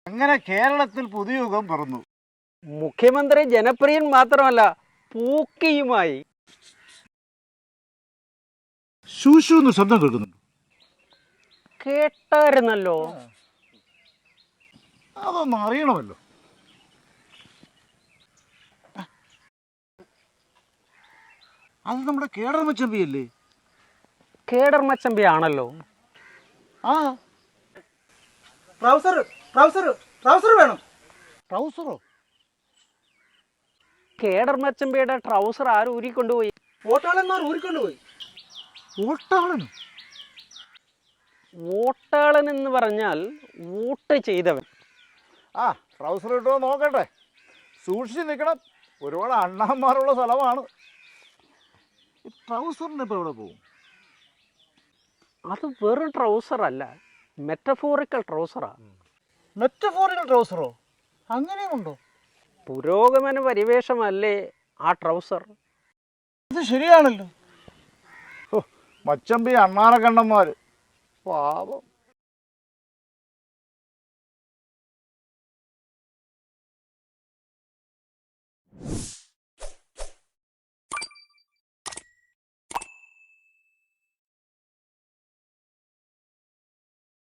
അങ്ങനെ കേരളത്തിൽ പുതിയ യുഗം പിറന്നു. മുഖ്യമന്ത്രി ജനപ്രിയൻ മാത്രമല്ല പൂക്കിയുമായി. ശൂശു എന്ന് ശബ്ദം കേൾക്കുന്നുണ്ട്. കേട്ടായിരുന്നല്ലോ. അതൊന്നും അറിയണമല്ലോ. അത് നമ്മുടെ കേഡർ മച്ചമ്പിയല്ലേ? കേഡർ മച്ചമ്പി ആണല്ലോ. ആ ട്രൗസർ ട്രൗസർ ട്രൗസർ വേണം. ട്രൗസറോ? കേഡർ മച്ചമ്പിയുടെ ട്രൗസർ ആരും ഊരിക്കൊണ്ടുപോയി. വോട്ടാളന്മാർ ഊരിക്കൊണ്ടുപോയി. ഓട്ടാളനോ? വോട്ടാളൻ എന്ന് പറഞ്ഞാൽ വോട്ട് ചെയ്തവൻ. ആ ട്രൗസർ ഇട്ടോ നോക്കട്ടെ. സൂക്ഷിച്ച് നിൽക്കണം, ഒരുപാട് അണ്ണാന്മാരുള്ള സ്ഥലമാണ്. ഈ ട്രൗസറിന് ഇപ്പോൾ എവിടെ പോകും? അത് വെറും ട്രൗസർ അല്ല, മെറ്റഫോറിക്കൽ ട്രൗസറാ. മെറ്റഫോറിക്കൽ ട്രൗസറോ? അങ്ങനെയുണ്ടോ? പുരോഗമന പരിവേഷമല്ലേ ആ ട്രൗസർ. ഇത് ശരിയാണല്ലോ. മച്ചമ്പി അണ്ണാനക്കണ്ണന്മാർ പാപം.